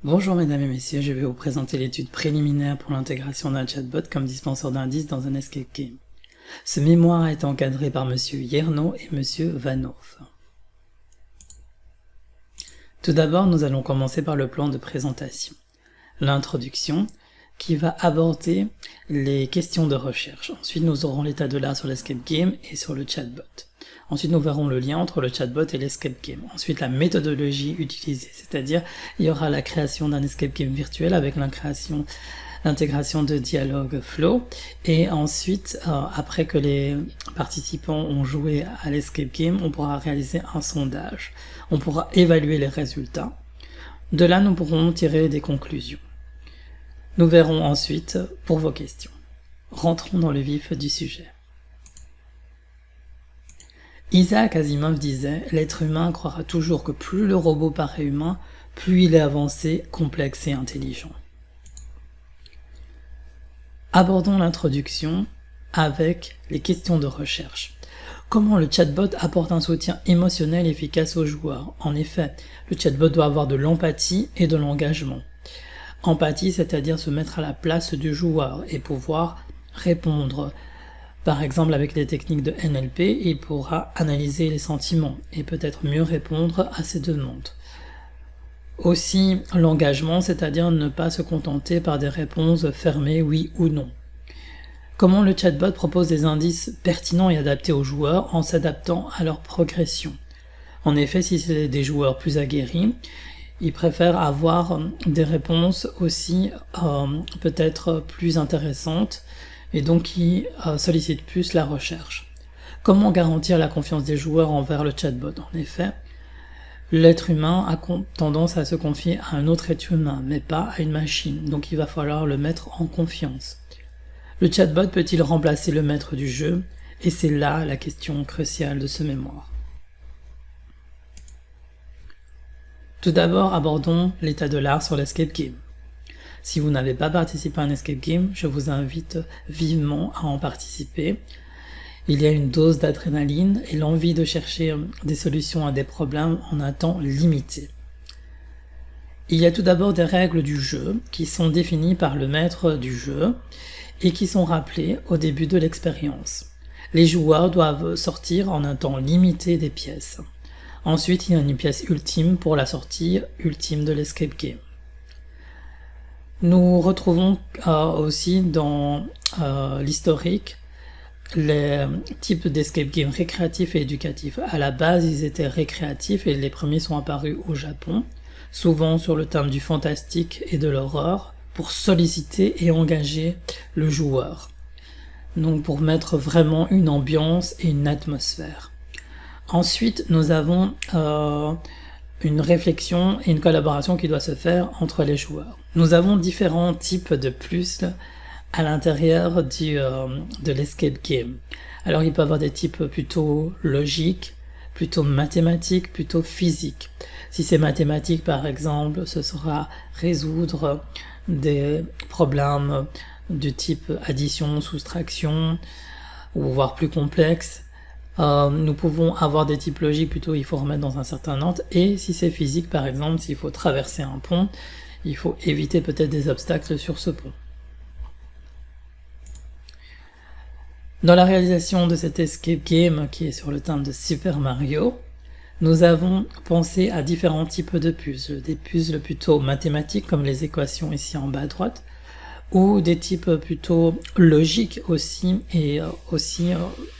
Bonjour mesdames et messieurs, je vais vous présenter l'étude préliminaire pour l'intégration d'un chatbot comme dispenseur d'indices dans un escape game. Ce mémoire a été encadré par monsieur Yerno et monsieur Vanhoff. Tout d'abord, nous allons commencer par le plan de présentation. L'introduction, qui va aborder les questions de recherche. Ensuite, nous aurons l'état de l'art sur l'escape game et sur le chatbot. Ensuite, nous verrons le lien entre le chatbot et l'escape game. Ensuite, la méthodologie utilisée, c'est-à-dire il y aura la création d'un escape game virtuel avec l'intégration de dialogue flow. Et ensuite, après que les participants ont joué à l'escape game, on pourra réaliser un sondage. On pourra évaluer les résultats. De là, nous pourrons tirer des conclusions. Nous verrons ensuite pour vos questions. Rentrons dans le vif du sujet. Isaac Asimov disait « L'être humain croira toujours que plus le robot paraît humain, plus il est avancé, complexe et intelligent. » Abordons l'introduction avec les questions de recherche. Comment le chatbot apporte un soutien émotionnel efficace aux joueurs? En effet, le chatbot doit avoir de l'empathie et de l'engagement. Empathie, c'est-à-dire se mettre à la place du joueur et pouvoir répondre. Par exemple, avec les techniques de NLP, il pourra analyser les sentiments et peut-être mieux répondre à ses demandes. Aussi, l'engagement, c'est-à-dire ne pas se contenter par des réponses fermées oui ou non. Comment le chatbot propose des indices pertinents et adaptés aux joueurs en s'adaptant à leur progression. En effet, si c'est des joueurs plus aguerris, ils préfèrent avoir des réponses aussi peut-être plus intéressantes et donc qui sollicitent plus la recherche. Comment garantir la confiance des joueurs envers le chatbot? En effet, l'être humain a tendance à se confier à un autre être humain, mais pas à une machine, donc il va falloir le mettre en confiance. Le chatbot peut-il remplacer le maître du jeu? Et c'est là la question cruciale de ce mémoire. Tout d'abord, abordons l'état de l'art sur l'escape game. Si vous n'avez pas participé à un escape game, je vous invite vivement à en participer. Il y a une dose d'adrénaline et l'envie de chercher des solutions à des problèmes en un temps limité. Il y a tout d'abord des règles du jeu qui sont définies par le maître du jeu et qui sont rappelées au début de l'expérience. Les joueurs doivent sortir en un temps limité des pièces. Ensuite, il y a une pièce ultime pour la sortie ultime de l'escape game. Nous retrouvons aussi dans l'historique les types d'escape games récréatifs et éducatifs. À la base, ils étaient récréatifs et les premiers sont apparus au Japon, souvent sur le thème du fantastique et de l'horreur, pour solliciter et engager le joueur. Donc pour mettre vraiment une ambiance et une atmosphère. Ensuite, nous avons une réflexion et une collaboration qui doit se faire entre les joueurs. Nous avons différents types de puzzles à l'intérieur de l'escape game. Alors il peut y avoir des types plutôt logiques, plutôt mathématiques, plutôt physiques. Si c'est mathématique par exemple, ce sera résoudre des problèmes du type addition, soustraction, ou voire plus complexes. Nous pouvons avoir des types logiques, plutôt il faut remettre dans un certain ordre, et si c'est physique par exemple, s'il faut traverser un pont, il faut éviter peut-être des obstacles sur ce pont. Dans la réalisation de cet escape game qui est sur le thème de Super Mario, nous avons pensé à différents types de puzzles, des puzzles plutôt mathématiques comme les équations ici en bas à droite, ou des types plutôt logiques aussi, et aussi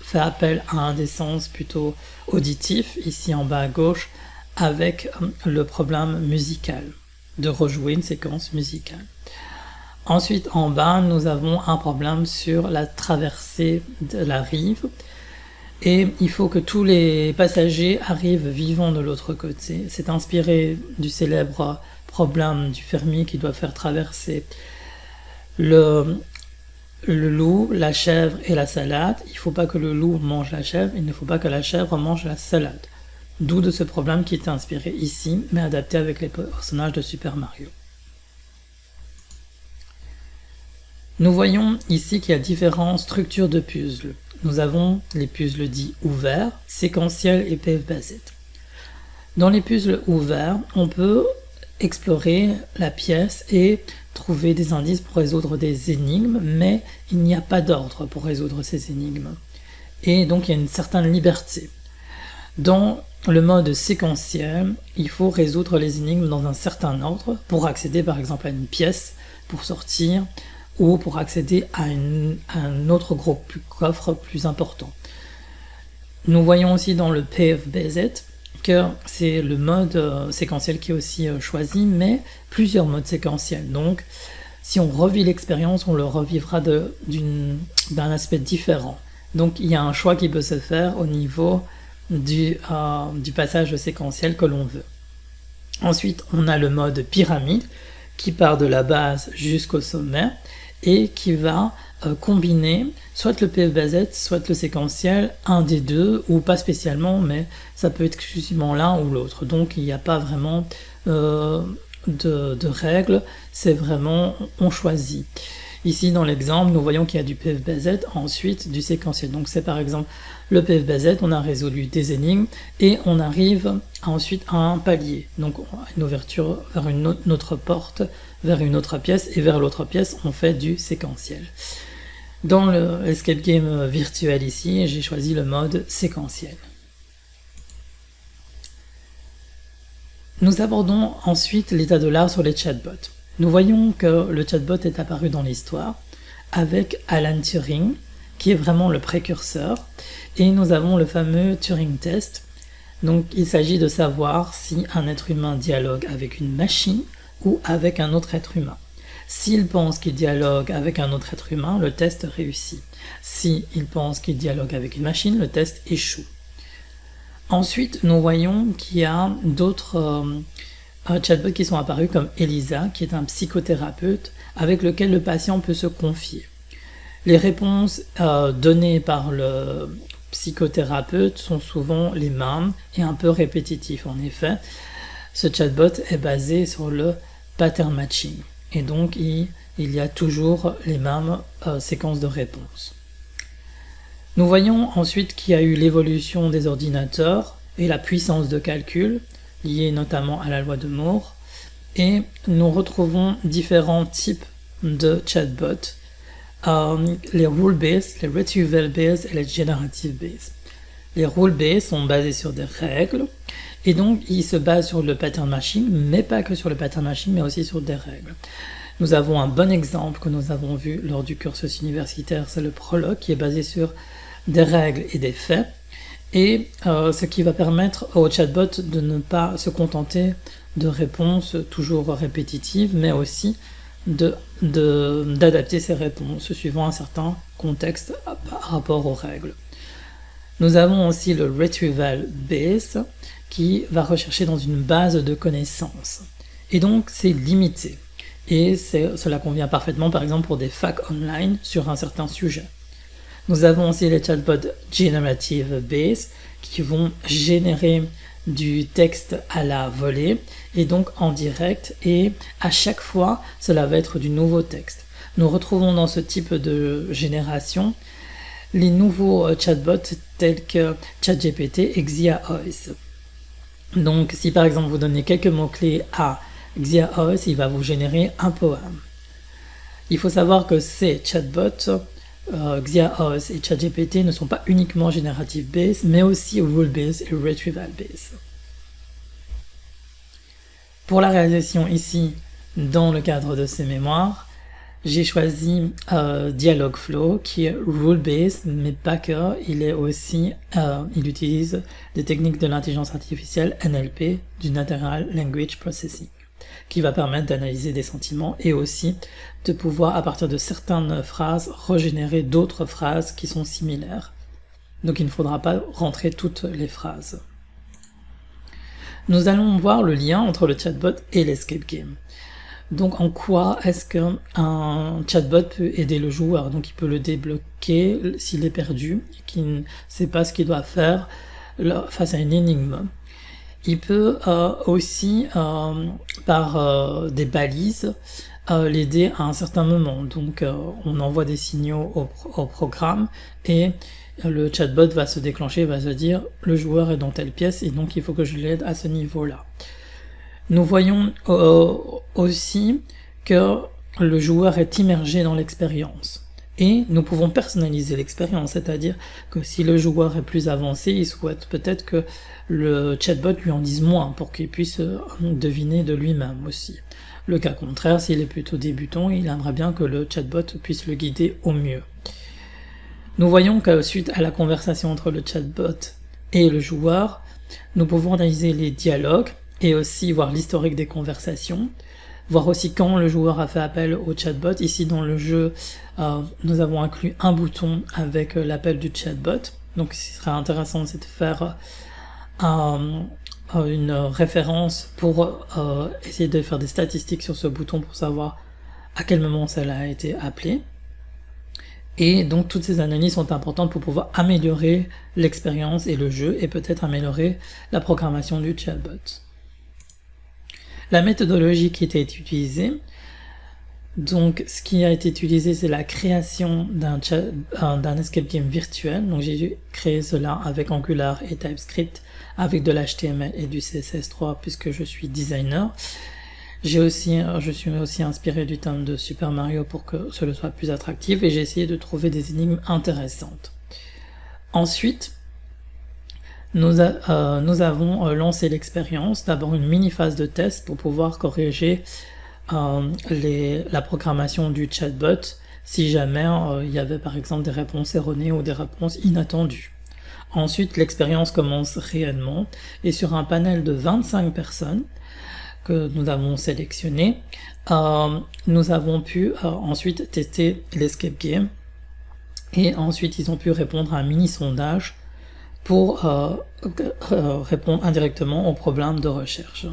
fait appel à un des sens plutôt auditif, ici en bas à gauche, avec le problème musical, de rejouer une séquence musicale. Ensuite, en bas, nous avons un problème sur la traversée de la rive, et il faut que tous les passagers arrivent vivants de l'autre côté. C'est inspiré du célèbre problème du fermier qui doit faire traverser le loup, la chèvre et la salade. Il ne faut pas que le loup mange la chèvre, il ne faut pas que la chèvre mange la salade. D'où de ce problème qui est inspiré ici, mais adapté avec les personnages de Super Mario. Nous voyons ici qu'il y a différentes structures de puzzles. Nous avons les puzzles dits ouverts, séquentiels et PF-based. Dans les puzzles ouverts, on peut explorer la pièce et trouver des indices pour résoudre des énigmes, mais il n'y a pas d'ordre pour résoudre ces énigmes. Et donc il y a une certaine liberté. Dans le mode séquentiel, il faut résoudre les énigmes dans un certain ordre pour accéder par exemple à une pièce, pour sortir, ou pour accéder à un autre gros coffre plus important. Nous voyons aussi dans le PFBZ que c'est le mode séquentiel qui est aussi choisi, mais plusieurs modes séquentiels. Donc, si on revit l'expérience, on le revivra d'un aspect différent. Donc, il y a un choix qui peut se faire au niveau du passage séquentiel que l'on veut. Ensuite, on a le mode pyramide qui part de la base jusqu'au sommet et qui va combiner soit le PFBZ, soit le séquentiel, un des deux, ou pas spécialement, mais ça peut être exclusivement l'un ou l'autre. Donc il n'y a pas vraiment de règles, c'est vraiment on choisit. Ici dans l'exemple, nous voyons qu'il y a du PFBZ, ensuite du séquentiel. Donc c'est par exemple le PFBZ, on a résolu des énigmes et on arrive ensuite à un palier. Donc une ouverture vers une autre porte, vers une autre pièce, et vers l'autre pièce on fait du séquentiel. Dans le escape game virtuel ici, j'ai choisi le mode séquentiel. Nous abordons ensuite l'état de l'art sur les chatbots. Nous voyons que le chatbot est apparu dans l'histoire avec Alan Turing, qui est vraiment le précurseur, et nous avons le fameux Turing Test. Donc il s'agit de savoir si un être humain dialogue avec une machine ou avec un autre être humain. S'il pense qu'il dialogue avec un autre être humain, le test réussit. S'il pense qu'il dialogue avec une machine, le test échoue. Ensuite, nous voyons qu'il y a d'autres chatbots qui sont apparus comme Elisa, qui est un psychothérapeute avec lequel le patient peut se confier. Les réponses données par le psychothérapeute sont souvent les mêmes et un peu répétitifs. En effet, ce chatbot est basé sur le pattern matching. Et donc, il y a toujours les mêmes séquences de réponses. Nous voyons ensuite qu'il y a eu l'évolution des ordinateurs et la puissance de calcul, liée notamment à la loi de Moore. Et nous retrouvons différents types de chatbots, les rule-based, les retrieval-based et les generative-based. Les rule-based sont basés sur des règles, et donc ils se basent sur le pattern matching, mais pas que sur le pattern matching, mais aussi sur des règles. Nous avons un bon exemple que nous avons vu lors du cursus universitaire, c'est le prologue, qui est basé sur des règles et des faits, et ce qui va permettre au chatbot de ne pas se contenter de réponses toujours répétitives, mais aussi d'adapter ses réponses suivant un certain contexte par rapport aux règles. Nous avons aussi le retrieval based qui va rechercher dans une base de connaissances. Et donc c'est limité. Et cela convient parfaitement par exemple pour des facs online sur un certain sujet. Nous avons aussi les chatbots generative based qui vont générer du texte à la volée et donc en direct, et à chaque fois cela va être du nouveau texte. Nous retrouvons dans ce type de génération les nouveaux chatbots tels que ChatGPT et XiaOS. Donc si par exemple vous donnez quelques mots-clés à XiaOS, il va vous générer un poème. Il faut savoir que ces chatbots, XiaOS et ChatGPT, ne sont pas uniquement generative based, mais aussi rule based et retrieval based. Pour la réalisation ici, dans le cadre de ces mémoires, j'ai choisi Dialogflow qui est rule-based, mais pas que, il utilise des techniques de l'intelligence artificielle NLP, du Natural Language Processing, qui va permettre d'analyser des sentiments et aussi de pouvoir, à partir de certaines phrases, régénérer d'autres phrases qui sont similaires. Donc il ne faudra pas rentrer toutes les phrases. Nous allons voir le lien entre le chatbot et l'escape game. Donc en quoi est-ce qu'un chatbot peut aider le joueur? Donc il peut le débloquer s'il est perdu, qu'il ne sait pas ce qu'il doit faire face à une énigme. Il peut aussi, par des balises, l'aider à un certain moment. Donc on envoie des signaux au programme et le chatbot va se déclencher, va se dire le joueur est dans telle pièce et donc il faut que je l'aide à ce niveau-là. Nous voyons aussi que le joueur est immergé dans l'expérience. Et nous pouvons personnaliser l'expérience, c'est-à-dire que si le joueur est plus avancé, il souhaite peut-être que le chatbot lui en dise moins pour qu'il puisse deviner de lui-même aussi. Le cas contraire, s'il est plutôt débutant, il aimerait bien que le chatbot puisse le guider au mieux. Nous voyons que suite à la conversation entre le chatbot et le joueur, nous pouvons analyser les dialogues et aussi voir l'historique des conversations, voir aussi quand le joueur a fait appel au chatbot. Ici dans le jeu, nous avons inclus un bouton avec l'appel du chatbot. Donc ce qui serait intéressant, c'est de faire une référence pour essayer de faire des statistiques sur ce bouton pour savoir à quel moment cela a été appelé. Et donc toutes ces analyses sont importantes pour pouvoir améliorer l'expérience et le jeu et peut-être améliorer la programmation du chatbot. La méthodologie qui était utilisée, donc ce qui a été utilisé, c'est la création d'un escape game virtuel. Donc j'ai créé cela avec Angular et TypeScript, avec de l'HTML et du CSS3 puisque je suis designer. Je suis aussi inspiré du thème de Super Mario pour que cela soit plus attractif et j'ai essayé de trouver des énigmes intéressantes. Ensuite, nous avons lancé l'expérience, d'abord une mini phase de test pour pouvoir corriger la programmation du chatbot si jamais il y avait par exemple des réponses erronées ou des réponses inattendues. Ensuite, l'expérience commence réellement et sur un panel de 25 personnes que nous avons sélectionné, nous avons pu ensuite tester l'escape game et ensuite ils ont pu répondre à un mini sondage pour répondre indirectement aux problèmes de recherche.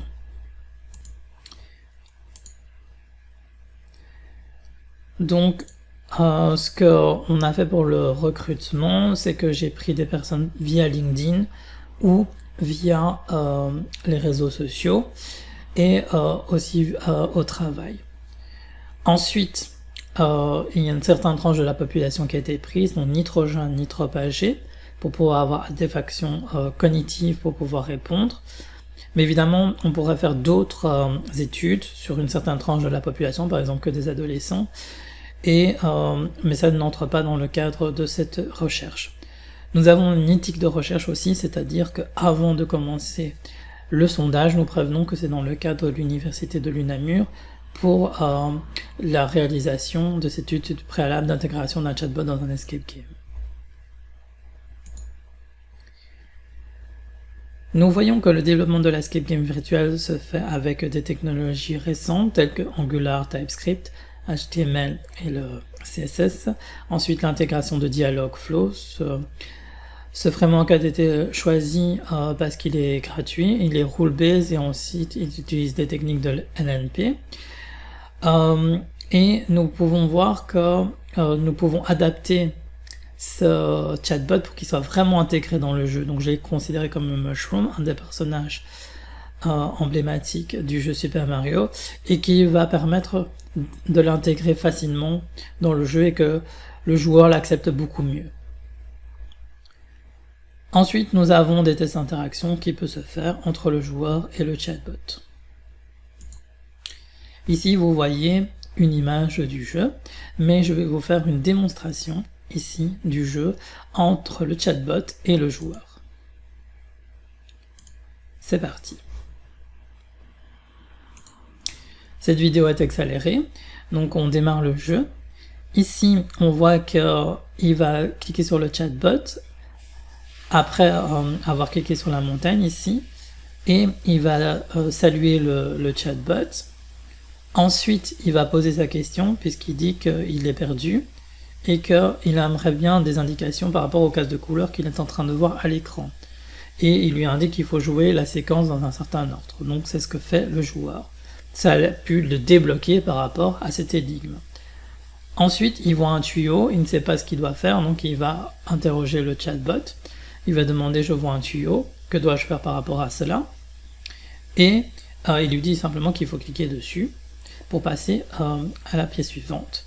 Donc ce qu'on a fait pour le recrutement, c'est que j'ai pris des personnes via LinkedIn ou via les réseaux sociaux et aussi au travail. Ensuite, il y a une certaine tranche de la population qui a été prise, donc ni trop jeune ni trop âgé, pour pouvoir avoir des factions cognitives pour pouvoir répondre. Mais évidemment, on pourrait faire d'autres études sur une certaine tranche de la population, par exemple que des adolescents, mais ça n'entre pas dans le cadre de cette recherche. Nous avons une éthique de recherche aussi, c'est-à-dire qu'avant de commencer le sondage, nous prévenons que c'est dans le cadre de l'université de l'UNAMUR pour la réalisation de cette étude préalable d'intégration d'un chatbot dans un escape game. Nous voyons que le développement de l'escape game virtuel se fait avec des technologies récentes telles que Angular, TypeScript, HTML et le CSS. Ensuite, l'intégration de Dialog Flow. Ce framework a été choisi parce qu'il est gratuit, il est rule-based et ensuite il utilise des techniques de LNP. Et nous pouvons voir que nous pouvons adapter ce chatbot pour qu'il soit vraiment intégré dans le jeu. Donc je l'ai considéré comme un Mushroom, un des personnages emblématiques du jeu Super Mario, et qui va permettre de l'intégrer facilement dans le jeu et que le joueur l'accepte beaucoup mieux. Ensuite, nous avons des tests d'interaction qui peuvent se faire entre le joueur et le chatbot. Ici, vous voyez une image du jeu, mais je vais vous faire une démonstration ici du jeu entre le chatbot et le joueur. C'est parti. Cette vidéo est accélérée, donc on démarre le jeu. Ici, on voit qu'il va cliquer sur le chatbot après avoir cliqué sur la montagne ici, et il va saluer le chatbot. Ensuite, il va poser sa question puisqu'il dit qu'il est perdu et qu'il aimerait bien des indications par rapport aux cases de couleurs qu'il est en train de voir à l'écran. Et il lui indique qu'il faut jouer la séquence dans un certain ordre. Donc c'est ce que fait le joueur. Ça a pu le débloquer par rapport à cette énigme. Ensuite, il voit un tuyau, il ne sait pas ce qu'il doit faire, donc il va interroger le chatbot. Il va demander « je vois un tuyau, que dois-je faire par rapport à cela ?» Et il lui dit simplement qu'il faut cliquer dessus pour passer à la pièce suivante.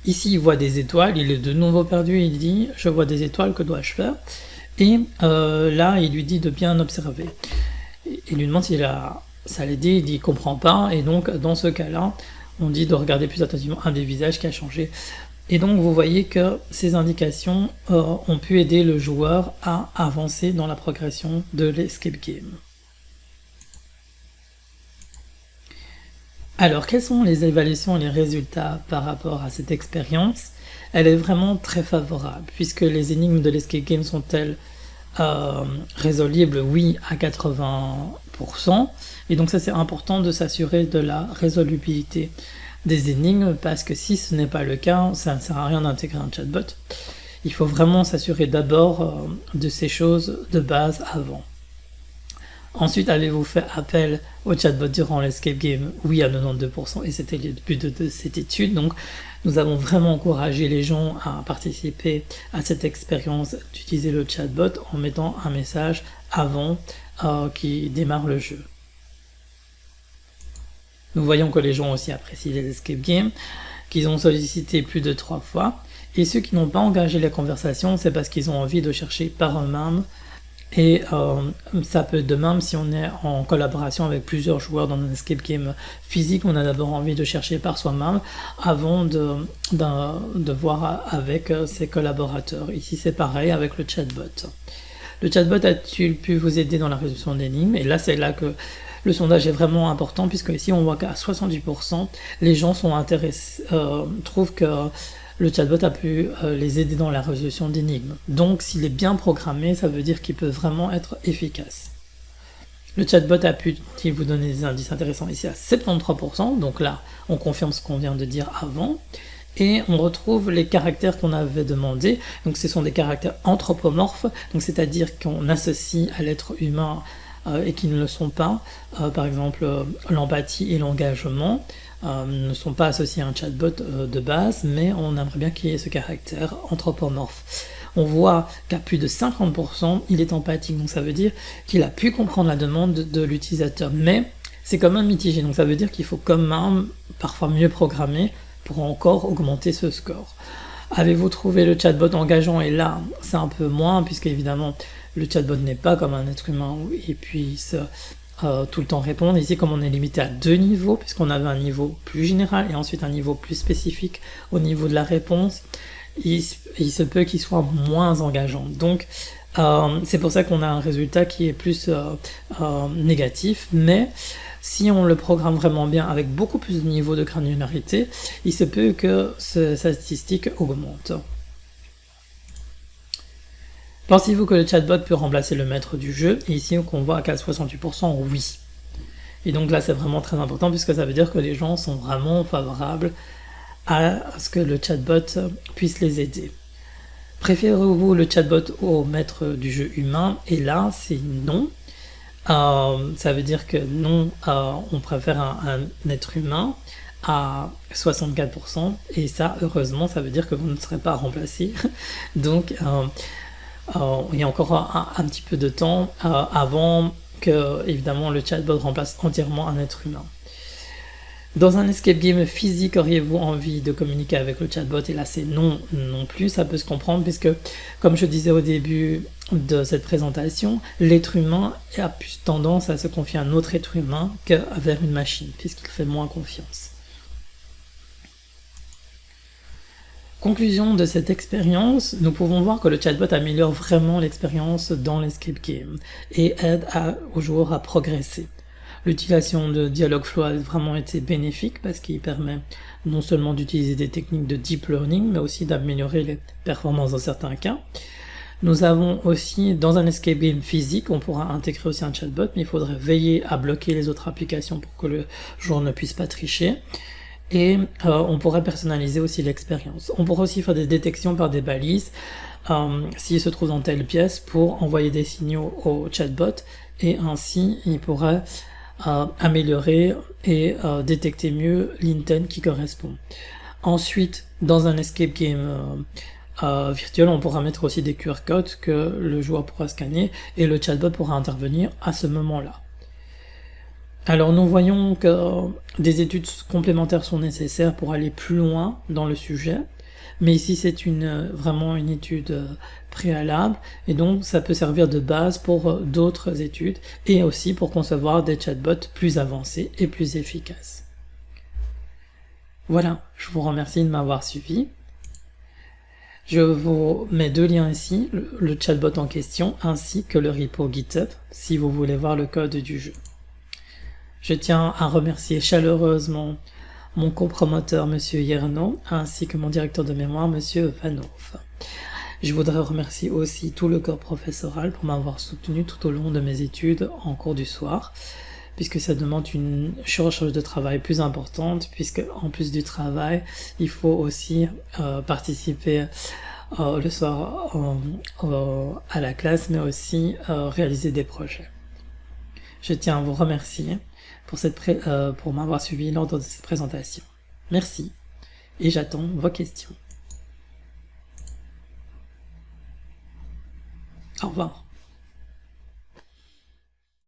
Ici, il voit des étoiles, il est de nouveau perdu, il dit « je vois des étoiles, que dois-je faire ?» Et là, il lui dit de bien observer. Il lui demande s'il a ça l'aidait, il dit comprend pas, et donc dans ce cas-là, on dit de regarder plus attentivement un des visages qui a changé. Et donc vous voyez que ces indications ont pu aider le joueur à avancer dans la progression de l'escape game. Alors, quelles sont les évaluations et les résultats par rapport à cette expérience? Elle est vraiment très favorable, puisque les énigmes de l'escape game sont-elles résolubles? Oui, à 80%. Et donc ça, c'est important de s'assurer de la résolubilité des énigmes, parce que si ce n'est pas le cas, ça ne sert à rien d'intégrer un chatbot. Il faut vraiment s'assurer d'abord de ces choses de base avant. Ensuite, avez-vous fait appel au chatbot durant l'escape game? Oui, à 92%, et c'était le but de cette étude. Donc, nous avons vraiment encouragé les gens à participer à cette expérience d'utiliser le chatbot en mettant un message avant qu'il démarre le jeu. Nous voyons que les gens aussi apprécient les escape games, qu'ils ont sollicité plus de 3 fois. Et ceux qui n'ont pas engagé la conversation, c'est parce qu'ils ont envie de chercher par eux-mêmes. Et ça peut être de même si on est en collaboration avec plusieurs joueurs dans un escape game physique, on a d'abord envie de chercher par soi-même avant de voir avec ses collaborateurs. Ici c'est pareil avec le chatbot. Le chatbot a-t-il pu vous aider dans la résolution d'énigmes? Et là c'est là que le sondage est vraiment important, puisque ici on voit qu'à 70%, les gens sont intéressés, trouvent que le chatbot a pu les aider dans la résolution d'énigmes. Donc s'il est bien programmé, ça veut dire qu'il peut vraiment être efficace. Le chatbot a pu vous donner des indices intéressants ici à 73%, donc là on confirme ce qu'on vient de dire avant. Et on retrouve les caractères qu'on avait demandé, donc ce sont des caractères anthropomorphes, donc c'est-à-dire qu'on associe à l'être humain et qui ne le sont pas, par exemple l'empathie et l'engagement ne sont pas associés à un chatbot de base, mais on aimerait bien qu'il y ait ce caractère anthropomorphe. On voit qu'à plus de 50%, il est empathique, donc ça veut dire qu'il a pu comprendre la demande de l'utilisateur, mais c'est quand même mitigé, donc ça veut dire qu'il faut quand même parfois mieux programmer pour encore augmenter ce score. Avez-vous trouvé le chatbot engageant? Et là, c'est un peu moins, puisque évidemment, le chatbot n'est pas comme un être humain et puisse tout le temps répondre. Ici, comme on est limité à 2 niveaux, puisqu'on avait un niveau plus général et ensuite un niveau plus spécifique au niveau de la réponse, il se peut qu'il soit moins engageant. Donc, c'est pour ça qu'on a un résultat qui est plus négatif, mais si on le programme vraiment bien avec beaucoup plus de niveaux de granularité, il se peut que sa statistique augmente. Pensez-vous que le chatbot peut remplacer le maître du jeu? Et ici, on voit qu'à 68%, oui. Et donc là, c'est vraiment très important, puisque ça veut dire que les gens sont vraiment favorables à ce que le chatbot puisse les aider. Préférez-vous le chatbot au maître du jeu humain? Et là, c'est non. Ça veut dire que non, on préfère un être humain à 64%. Et ça, heureusement, ça veut dire que vous ne serez pas remplacé. Donc, il y a encore un petit peu de temps avant que, évidemment, le chatbot remplace entièrement un être humain. Dans un escape game physique, auriez-vous envie de communiquer avec le chatbot? Et là, c'est non plus, ça peut se comprendre, puisque, comme je disais au début de cette présentation, l'être humain a plus tendance à se confier à un autre être humain qu'avec une machine, puisqu'il fait moins confiance. Conclusion de cette expérience, nous pouvons voir que le chatbot améliore vraiment l'expérience dans l'escape game et aide aux joueurs à progresser. L'utilisation de Dialogflow a vraiment été bénéfique parce qu'il permet non seulement d'utiliser des techniques de deep learning, mais aussi d'améliorer les performances dans certains cas. Nous avons aussi, dans un escape game physique, on pourra intégrer aussi un chatbot, mais il faudrait veiller à bloquer les autres applications pour que le joueur ne puisse pas tricher. Et on pourrait personnaliser aussi l'expérience. On pourrait aussi faire des détections par des balises s'il se trouve dans telle pièce pour envoyer des signaux au chatbot, et ainsi il pourrait améliorer et détecter mieux l'intent qui correspond. Ensuite, dans un escape game virtuel, on pourra mettre aussi des QR codes que le joueur pourra scanner et le chatbot pourra intervenir à ce moment-là. Alors nous voyons que des études complémentaires sont nécessaires pour aller plus loin dans le sujet. Mais ici, c'est vraiment une étude préalable, et donc ça peut servir de base pour d'autres études, et aussi pour concevoir des chatbots plus avancés et plus efficaces. Voilà, je vous remercie de m'avoir suivi. Je vous mets 2 liens ici, le chatbot en question, ainsi que le repo GitHub, si vous voulez voir le code du jeu. Je tiens à remercier chaleureusement mon copromoteur Monsieur Yerno, ainsi que mon directeur de mémoire Monsieur Vanhoff. Je voudrais remercier aussi tout le corps professoral pour m'avoir soutenu tout au long de mes études en cours du soir, puisque ça demande une surcharge de travail plus importante, puisque en plus du travail, il faut aussi participer le soir à la classe, mais aussi réaliser des projets. Je tiens à vous remercier pour m'avoir suivi lors de cette présentation. Merci, et j'attends vos questions. Au revoir.